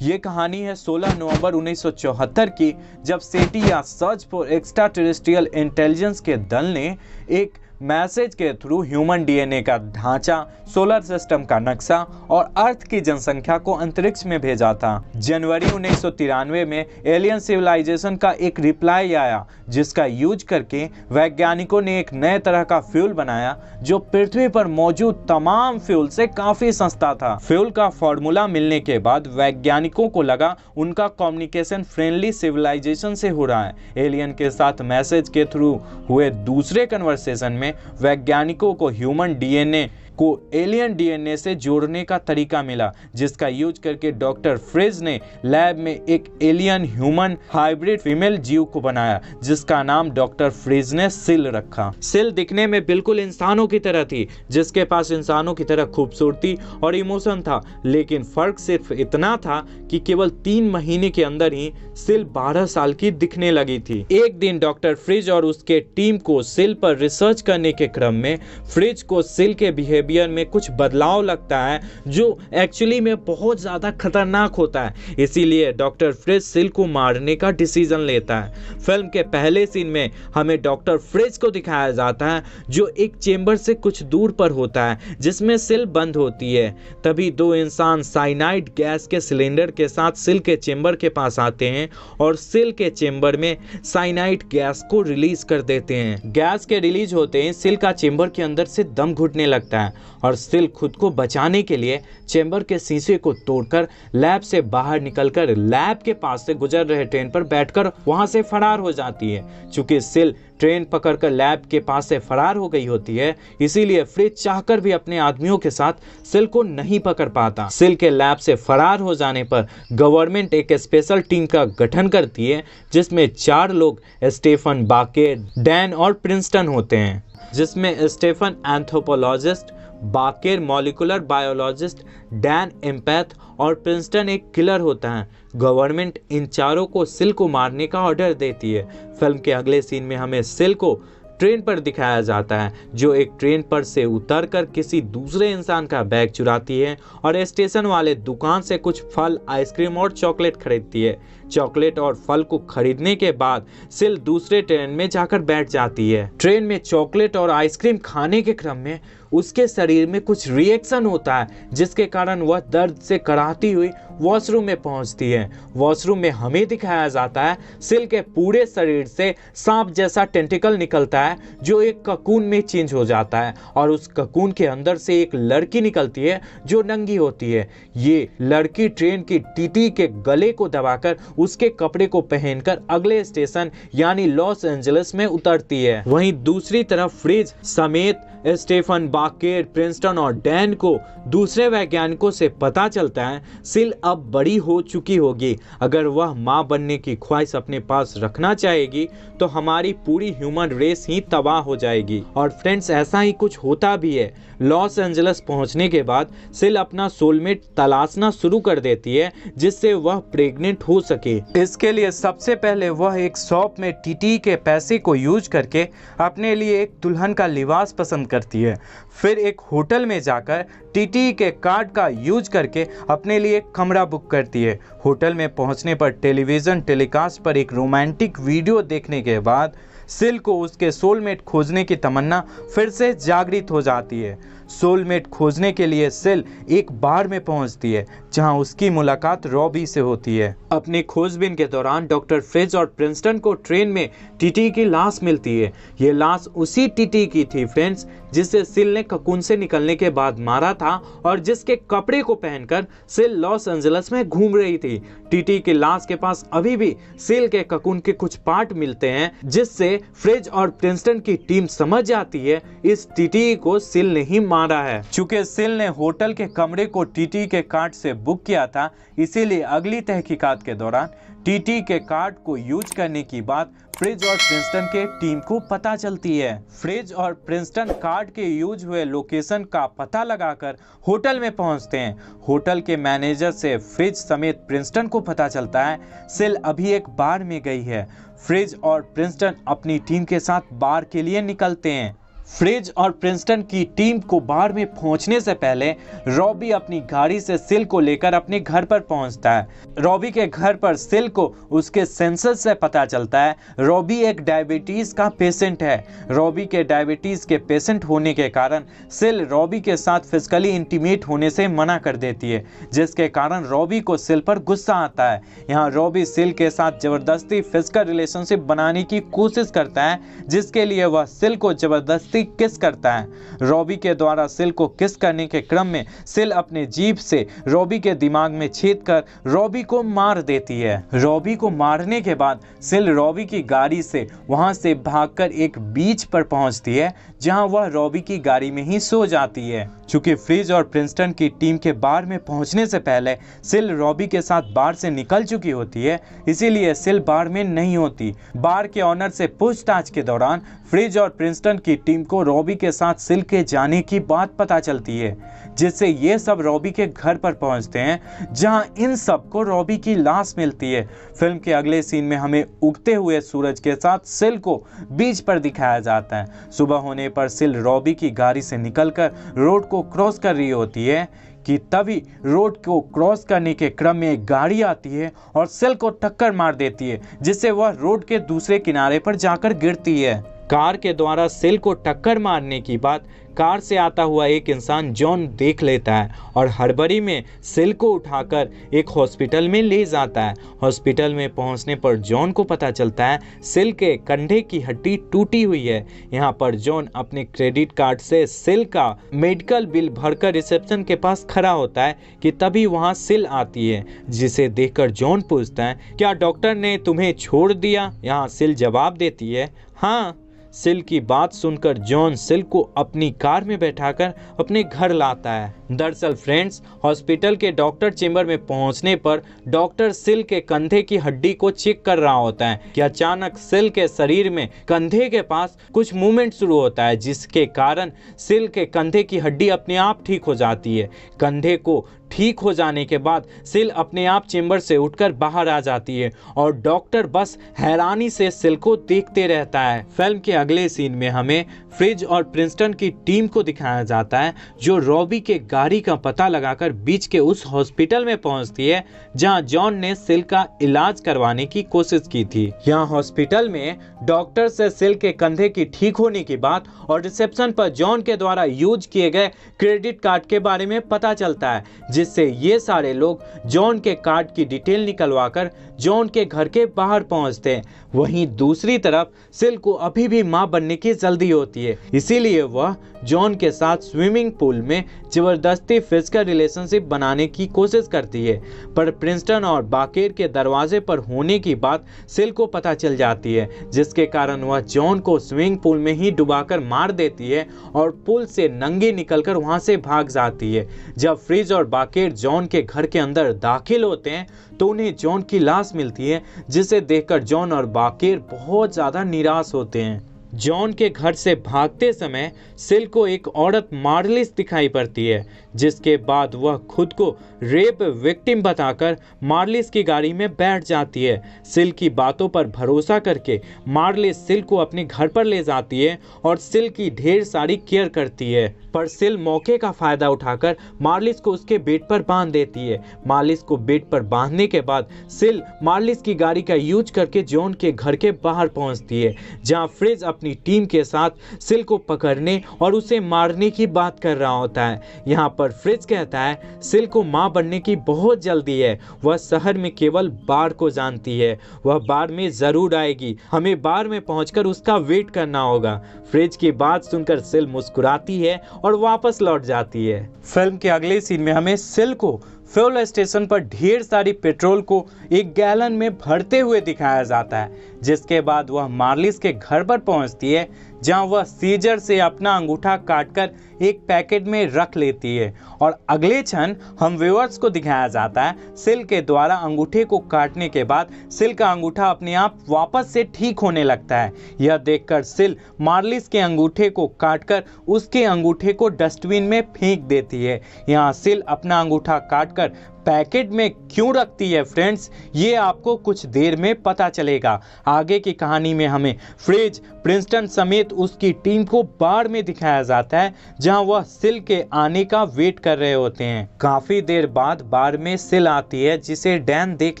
ये कहानी है 16 नवंबर 1974 की, जब सेटी या search for extra terrestrial intelligence के दल ने एक मैसेज के थ्रू ह्यूमन डीएनए का ढांचा, सोलर सिस्टम का नक्शा और अर्थ की जनसंख्या को अंतरिक्ष में भेजा था। जनवरी 1993 में एलियन सिविलाइजेशन का एक रिप्लाई आया, जिसका यूज करके वैज्ञानिकों ने एक नए तरह का फ्यूल बनाया जो पृथ्वी पर मौजूद तमाम फ्यूल से काफी सस्ता था। फ्यूल का फॉर्मूला मिलने के बाद वैज्ञानिकों को लगा उनका कम्युनिकेशन फ्रेंडली सिविलाइजेशन से हो रहा है। एलियन के साथ मैसेज के थ्रू हुए दूसरे कन्वर्सेशन में वैज्ञानिकों को ह्यूमन डीएनए को एलियन डीएनए से जोड़ने का तरीका मिला, जिसका यूज करके डॉक्टर फ्रिज ने लैब में एक एलियन ह्यूमन हाइब्रिड फीमेल जीव को बनाया, जिसका नाम डॉक्टर फ्रिज ने सिल रखा। सिल दिखने में बिल्कुल इंसानों की तरह थी, जिसके पास इंसानों की तरह खूबसूरती और इमोशन था, लेकिन फर्क सिर्फ इतना था कि केवल 3 महीने के अंदर ही सिल 12 साल की दिखने लगी थी। एक दिन डॉक्टर फ्रिज और उसके टीम को सिल पर रिसर्च करने के क्रम में फ्रिज को सिल के बिहेवियर में कुछ बदलाव लगता है, जो एक्चुअली में बहुत ज्यादा खतरनाक होता है। इसीलिए डॉक्टर फ्रिज सिल को मारने का डिसीजन लेता है। फिल्म के पहले सीन में हमें डॉक्टर फ्रिज को दिखाया जाता है, जो एक चेंबर से कुछ दूर पर होता है, जिसमें सिल बंद होती है। तभी 2 इंसान साइनाइड गैस के सिलेंडर के साथ सिल के चेंबर के पास आते हैं और सिल के चेंबर में साइनाइड गैस को रिलीज कर देते हैं। गैस के रिलीज होते ही सिल का चेंबर के अंदर से दम घुटने लगता है और सिल खुद को बचाने के लिए चेंबर के शीशे को तोड़कर लैब से बाहर निकलकर लैब के पास से गुजर रहे ट्रेन पर बैठकर वहां से फरार हो जाती है। चूंकि सिल ट्रेन पकड़कर लैब के पास से फरार हो गई होती है, इसीलिए फ्रिज चाहकर भी अपने आदमियों के साथ सिल को नहीं पकड़ पाता। सिल के लैब से फरार हो जाने पर गवर्नमेंट एक स्पेशल टीम का गठन करती है, जिसमें 4 लोग स्टेफन, बाकेर, डैन और प्रिंसटन होते हैं, जिसमें Stephen anthropologist, Baker molecular biologist, Dan empath और प्रिंसटन एक किलर होता है। गवर्नमेंट इन चारों को सिल को मारने का ऑर्डर देती है। फिल्म के अगले सीन में हमें सिल को ट्रेन पर दिखाया जाता है, जो एक ट्रेन पर से उतरकर किसी दूसरे इंसान का बैग चुराती है और स्टेशन वाले दुकान से कुछ फल, आइसक्रीम और चॉकलेट खरीदती है। चॉकलेट और फल को खरीदने के बाद सिल दूसरे ट्रेन में जाकर बैठ जाती है। ट्रेन में चॉकलेट और आइसक्रीम खाने के क्रम में उसके शरीर में कुछ रिएक्शन होता है, जिसके कारण वह दर्द से कराहती हुई वॉशरूम में पहुंचती है। वॉशरूम में हमें दिखाया जाता है सिल के पूरे शरीर से सांप जैसा टेंटिकल निकलता है, जो एक ककून में चेंज हो जाता है और उस ककून के अंदर से एक लड़की निकलती है जो नंगी होती है। ये लड़की ट्रेन की टीटी के गले को दबाकर उसके कपड़े को पहनकर अगले स्टेशन यानी लॉस एंजलिस में उतरती है। वहीं दूसरी तरफ फ्रिज समेत स्टेफन, बाकेर, प्रिंसटन और डैन को दूसरे वैज्ञानिकों से पता चलता है सिल अब बड़ी हो चुकी होगी। अगर वह मां बनने की ख्वाहिश अपने पास रखना चाहेगी तो हमारी पूरी ह्यूमन रेस ही तबाह हो जाएगी। और फ्रेंड्स, ऐसा ही कुछ होता भी है। लॉस एंजलिस पहुंचने के बाद सिल अपना सोलमेट तलाशना शुरू कर देती है, जिससे वह प्रेग्नेंट हो सके। इसके लिए सबसे पहले वह एक शॉप में टीटी के पैसे को यूज करके अपने लिए एक दुल्हन का लिबास पसंद करती है। फिर एक होटल में जाकर टीटी के कार्ड का यूज करके अपने लिए एक कमरा बुक करती है। होटल में पहुंचने पर टेलीविजन टेलीकास्ट पर एक रोमांटिक वीडियो देखने के बाद सिल को उसके सोलमेट खोजने की तमन्ना फिर से जागृत हो जाती है। सोलमेट खोजने के लिए सिल एक बार में पहुंचती है, जहां उसकी मुलाकात रॉबी से होती है। अपनी खोजबीन के दौरान डॉक्टर फ्रिज और प्रिंसटन को ट्रेन में टीटी की लाश मिलती है। ये लाश उसी टीटी की थी फ्रेंड्स, जिसे सिल ने ककून से निकलने के बाद मारा था और जिसके कपड़े को पहनकर सिल लॉस एंजलिस में घूम रही थी। टीटी की लाश के पास अभी भी सिल के ककून के कुछ पार्ट मिलते हैं, जिससे फ्रिज और प्रिंसटन की टीम समझ जाती है इस टीटी को सिल ने ही मारा है। चूंकि सिल ने होटल के कमरे को टीटी के कार्ड से बुक किया था, इसीलिए अगली तहकीकात के दौरान टीटी के कार्ड को यूज करने की बात फ्रिज और प्रिंसटन के टीम को पता चलती है। फ्रिज और प्रिंसटन कार्ड के यूज हुए लोकेशन का पता लगाकर होटल में पहुंचते हैं। होटल के मैनेजर से फ्रिज समेत प्रिंसटन को पता चलता है सिल अभी एक बार में गई है। फ्रिज और प्रिंसटन अपनी टीम के साथ बार के लिए निकलते हैं। फ्रिज और प्रिंसटन की टीम को बार में पहुंचने से पहले रॉबी अपनी गाड़ी से सिल को लेकर अपने घर पर पहुंचता है। रॉबी के घर पर सिल को उसके सेंसस से पता चलता है रॉबी एक डायबिटीज का पेशेंट है। रॉबी के डायबिटीज के पेशेंट होने के कारण सिल रॉबी के साथ फिजिकली इंटीमेट होने से मना कर देती है, जिसके कारण रॉबी को सिल पर गुस्सा आता है। यहाँ रॉबी सिल के साथ जबरदस्ती फिजिकल रिलेशनशिप बनाने की कोशिश करता है, जिसके लिए वह सिल को जबरदस्ती किस करता है। रॉबी के द्वारा सिल को किस करने के क्रम में सिल अपने जीभ से रॉबी के दिमाग में छेद कर रॉबी को मार देती है। रॉबी को मारने के बाद सिल रॉबी की गाड़ी से वहां से भागकर एक बीच पर पहुंचती है, जहां वह रॉबी की गाड़ी में ही सो जाती है। चूंकि फ्रिज और प्रिंसटन की टीम के बार में पहुंचने से पहले सिल रॉबी के साथ बार से निकल चुकी होती है, इसीलिए सिल बार में नहीं होती। बार के ऑनर से पूछताछ के दौरान फ्रिज और प्रिंसटन की टीम को रॉबी के साथ सिल के जाने की बात पता चलती है, जिससे ये सब रॉबी के घर पर पहुंचते हैं, जहां इन सबको रॉबी की लाश मिलती है। फिल्म के अगले सीन में हमें उगते हुए सूरज के साथ सिल को बीच पर दिखाया जाता है। सुबह होने पर सिल रॉबी की गाड़ी से निकलकर रोड को क्रॉस कर रही होती है कि तभी रोड को क्रॉस करने के क्रम में एक गाड़ी आती है और सिल को टक्कर मार देती है, जिससे वह रोड के दूसरे किनारे पर जाकर गिरती है। कार के द्वारा सिल को टक्कर मारने की बात कार से आता हुआ एक इंसान जॉन देख लेता है और हड़बड़ी में सिल को उठाकर एक हॉस्पिटल में ले जाता है। हॉस्पिटल में पहुंचने पर जॉन को पता चलता है सिल के कंधे की हड्डी टूटी हुई है। यहाँ पर जॉन अपने क्रेडिट कार्ड से सिल का मेडिकल बिल भरकर रिसेप्शन के पास खड़ा होता है कि तभी वहाँ सिल आती है, जिसे देखकर जॉन पूछता है, क्या डॉक्टर ने तुम्हें छोड़ दिया? यहाँ सिल जवाब देती है, हाँ। सिल की बात सुनकर जॉन सिल को अपनी कार में बैठाकर अपने घर लाता है। दरअसल फ्रेंड्स, हॉस्पिटल के डॉक्टर चेंबर में पहुंचने पर डॉक्टर सिल के कंधे की हड्डी को चेक कर रहा होता है कि अचानक सिल के शरीर में कंधे के पास कुछ मूवमेंट शुरू होता है, जिसके कारण सिल के कंधे की हड्डी अपने आप ठीक हो जाती है। कंधे को ठीक हो जाने के बाद सिल अपने आप चेंबर से उठकर बाहर आ जाती है और डॉक्टर बस हैरानी से सिल को देखते रहता है। फिल्म के अगले सीन में हमें फ्रिज और प्रिंसटन की टीम को दिखाया जाता है, जो रॉबी के गाड़ी का पता लगाकर बीच के उस हॉस्पिटल में पहुंचती है जहां जॉन ने सिल का इलाज करवाने की कोशिश की थी। यहाँ हॉस्पिटल में डॉक्टर से सिल के कंधे की ठीक होने की बात और रिसेप्शन पर जॉन के द्वारा यूज किए गए क्रेडिट कार्ड के बारे में पता चलता है, जिससे ये सारे लोग जॉन के कार्ड की डिटेल निकलवाकर जॉन के घर के बाहर पहुंचते हैं। वहीं दूसरी तरफ सिल को अभी भी मां बनने की जल्दी होती है, इसीलिए वह जॉन के साथ स्विमिंग पूल में जबरदस्ती फिजिकल रिलेशनशिप बनाने की कोशिश करती है। पर प्रिंसटन और बाकेर के दरवाजे पर होने की बात सिल को पता चल जाती है, जिसके कारण वह जॉन को स्विमिंग पूल में ही डुबाकर मार देती है और पूल से नंगे निकलकर वहां से भाग जाती है। जब फ्रिज और बाकेर जॉन के घर के अंदर दाखिल होते हैं तो उन्हें जॉन की लाश मिलती है, जिसे देखकर जॉन और बाकेर बहुत ज्यादा निराश होते हैं। जॉन के घर से भागते समय सिल को एक औरत मार्लिस दिखाई पड़ती है, जिसके बाद वह खुद को रेप विक्टिम बताकर मार्लिस की गाड़ी में बैठ जाती है। सिल की बातों पर भरोसा करके मार्लिस सिल को अपने घर पर ले जाती है और सिल की ढेर सारी केयर करती है, पर सिल मौके का फायदा उठाकर मार्लिस को उसके बेड पर बांध देती है। मार्लिस को बेड पर बांधने के बाद सिल मार्लिस की गाड़ी का यूज करके जॉन के घर के बाहर पहुंचती है, जहां फ्रिज अपनी टीम के साथ सिल को पकड़ने और उसे मारने की बात कर रहा होता है। यहाँ पर फ्रिज कहता है सिल को मां बनने की बहुत जल्दी है, वह शहर में केवल बार को जानती है, वह बार में जरूर आएगी, हमें बार में पहुंचकर उसका वेट करना होगा। फ्रिज की बात सुनकर सिल मुस्कुराती है और वापस लौट जाती है। फिल्म के अगले सीन में हमें सिल को फ्यूल स्टेशन पर ढेर सारी पेट्रोल को एक गैलन में भरते हुए दिखाया जाता है, जिसके बाद वह मार्लिस के घर पर पहुंचती है, जहां वह सीजर से अपना अंगूठा काटकर एक पैकेट में रख लेती है और अगले क्षण हम व्यूअर्स को दिखाया जाता है सिल के द्वारा अंगूठे को काटने के बाद सिल का अंगूठा अपने आप वापस से ठीक होने लगता है। यह देखकर सिल मार्लिस के अंगूठे को काटकर उसके अंगूठे को डस्टबिन में फेंक देती है। यहाँ सिल अपना अंगूठा काटकर पैकेट में क्यों रखती है फ्रेंड्स, ये आपको कुछ देर में पता चलेगा। आगे की कहानी में हमें फ्रिज, प्रिंसटन समेत उसकी टीम को बार में दिखाया जाता है जहां वह सिल के आने का वेट कर रहे होते हैं। काफी देर बाद बार में सिल आती है जिसे डैन देख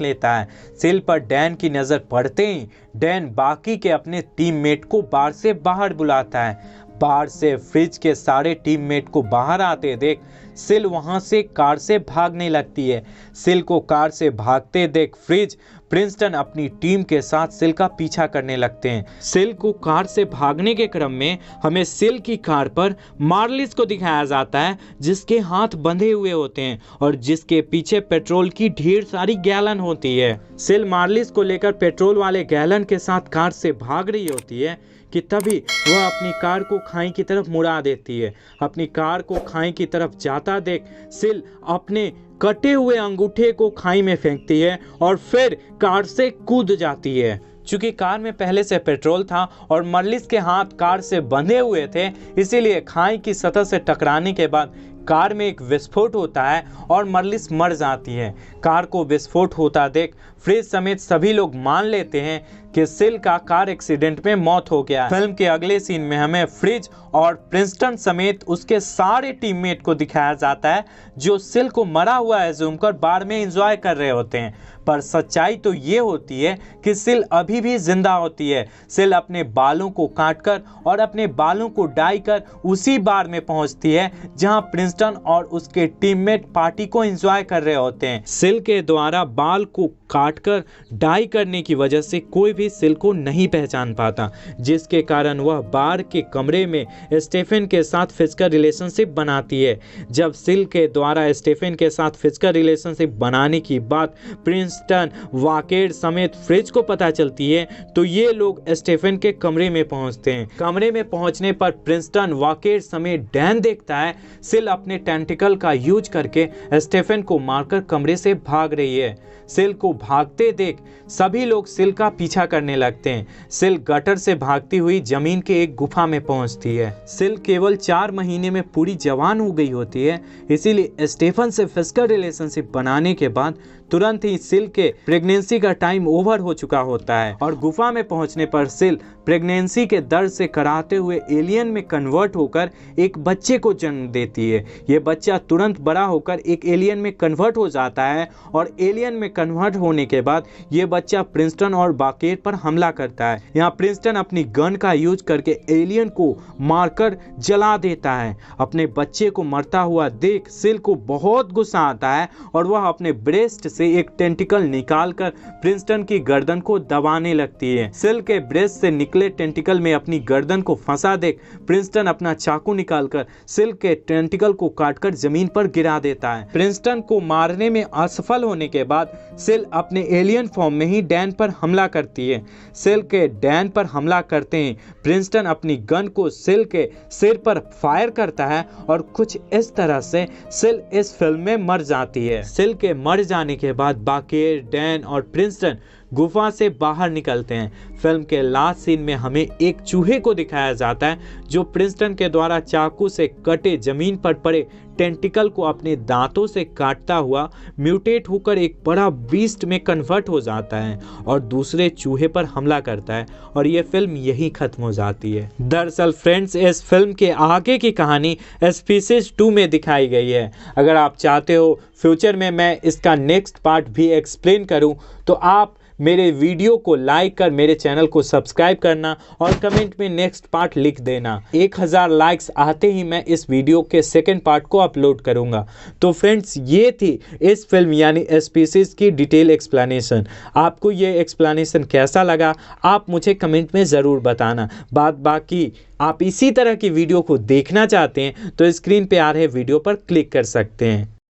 लेता है। सिल पर डैन की नजर पड़ते ही डैन बाकी के अपने टीममेट को बार से बाहर बुलाता है। बार से फ्रिज के सारे टीममेट को बाहर आते देख सिल वहां से कार से भागने लगती है। सिल को कार से भागते देख फ्रिज, प्रिंसटन अपनी टीम के साथ सिल का पीछा करने लगते हैं। सिल को कार से भागने के क्रम में हमें सिल की कार पर मार्लिस को दिखाया जाता है जिसके हाथ बंधे हुए होते हैं और जिसके पीछे पेट्रोल की ढेर सारी गैलन होती है। सिल मार्लिस को लेकर पेट्रोल वाले गैलन के साथ कार से भाग रही होती है कि तभी वह अपनी कार को खाई की तरफ मुड़ा देती है। अपनी कार को खाई की तरफ जाता देख सिल अपने कटे हुए अंगूठे को खाई में फेंकती है और फिर कार से कूद जाती है। चूंकि कार में पहले से पेट्रोल था और मार्लिस के हाथ कार से बंधे हुए थे, इसीलिए खाई की सतह से टकराने के बाद कार में एक विस्फोट होता है और मार्लिस मर जाती है। कार को विस्फोट होता देख फ्रिज समेत सभी लोग मान लेते हैं कि सिल का कार एक्सीडेंट में मौत हो गया। फिल्म के अगले सीन में हमें फ्रिज और प्रिंसटन समेत उसके सारे टीममेट को दिखाया जाता है जो सिल को मरा हुआ एज्यूम कर बार में एंजॉय कर रहे होते हैं। पर सच्चाई तो ये होती है कि सिल अभी भी जिंदा होती है। सिल अपने बालों को काटकर और अपने बालों को डाई कर उसी बार में पहुंचती है जहां प्रिंसटन और उसके टीममेट पार्टी को एंजॉय कर रहे होते हैं। सिल के द्वारा बाल को काटकर डाई करने की वजह से कोई भी सिल को नहीं पहचान पाता, जिसके कारण वह बार के कमरे में स्टेफन के साथ फिजिकल रिलेशनशिप बनाती है। जब सिल के द्वारा स्टेफन के साथ फिजिकल रिलेशनशिप बनाने की बात प्रिंसटन, वाकेड समेत फ्रिज को पता चलती है तो ये लोग स्टेफन के कमरे में पहुंचते हैं। कमरे में पहुंचने पर प्रिंसटन, वाकेड समेत डैन देखता है सिल अपने टेंटिकल का यूज करके स्टेफन को मारकर कमरे से भाग रही है। सिल को भागते देख सभी लोग सिल का पीछा करने लगते हैं। सिल गटर से भागती हुई जमीन के एक गुफा में पहुंचती है। सिल केवल 4 महीने में पूरी जवान हो गई होती है, इसीलिए स्टेफन से फिजिकल रिलेशनशिप बनाने के बाद तुरंत ही सिल के प्रेगनेंसी का टाइम ओवर हो चुका होता है और गुफा में पहुंचने पर सिल प्रेगनेंसी के दर्द से कराते हुए एलियन में कन्वर्ट होकर एक बच्चे को जन्म देती है। ये बच्चा तुरंत बड़ा होकर एक एलियन में कन्वर्ट हो जाता है और एलियन में कन्वर्ट होने के बाद ये बच्चा प्रिंसटन और वाकेड पर हमला करता है। यहाँ प्रिंसटन अपनी गन का यूज करके एलियन को मारकर जला देता है। अपने बच्चे को मरता हुआ देख सिल को बहुत गुस्सा आता है और वह अपने ब्रेस्ट से एक टेंटिकल निकालकर प्रिंसटन की गर्दन को दबाने लगती है। सिल के ब्रेस्ट से निकले टेंटिकल में अपनी गर्दन को फंसा देख प्रिंसटन अपना चाकू निकालकर सिल के टेंटिकल को काटकर जमीन पर गिरा देता है। प्रिंसटन को मारने में असफल होने के बाद सिल अपने एलियन फॉर्म में ही डैन पर हमला करती है। सिल के डैन पर हमला करते ही प्रिंसटन अपनी गन को सिल के सिर पर फायर करता है और कुछ इस तरह से सिल इस फिल्म में मर जाती है। सिल के मर जाने के बाद बाकेर, डैन और प्रिंसटन गुफा से बाहर निकलते हैं। फिल्म के लास्ट सीन में हमें एक चूहे को दिखाया जाता है जो प्रिंसटन के द्वारा चाकू से कटे जमीन पर पड़े टेंटिकल को अपने दांतों से काटता हुआ म्यूटेट होकर एक बड़ा बीस्ट में कन्वर्ट हो जाता है और दूसरे चूहे पर हमला करता है और यह फिल्म यहीं खत्म हो जाती है। दरअसल फ्रेंड्स, इस फिल्म के आगे की कहानी स्पीसीज 2 में दिखाई गई है। अगर आप चाहते हो फ्यूचर में मैं इसका नेक्स्ट पार्ट भी एक्सप्लेन करूं तो आप मेरे वीडियो को लाइक कर मेरे चैनल को सब्सक्राइब करना और कमेंट में नेक्स्ट पार्ट लिख देना। 1000 लाइक्स आते ही मैं इस वीडियो के सेकंड पार्ट को अपलोड करूंगा। तो फ्रेंड्स, ये थी इस फिल्म यानी स्पीसीज की डिटेल एक्सप्लेनेशन। आपको ये एक्सप्लेनेशन कैसा लगा आप मुझे कमेंट में ज़रूर बताना। बाकी आप इसी तरह की वीडियो को देखना चाहते हैं तो स्क्रीन पे आ रहे वीडियो पर क्लिक कर सकते हैं।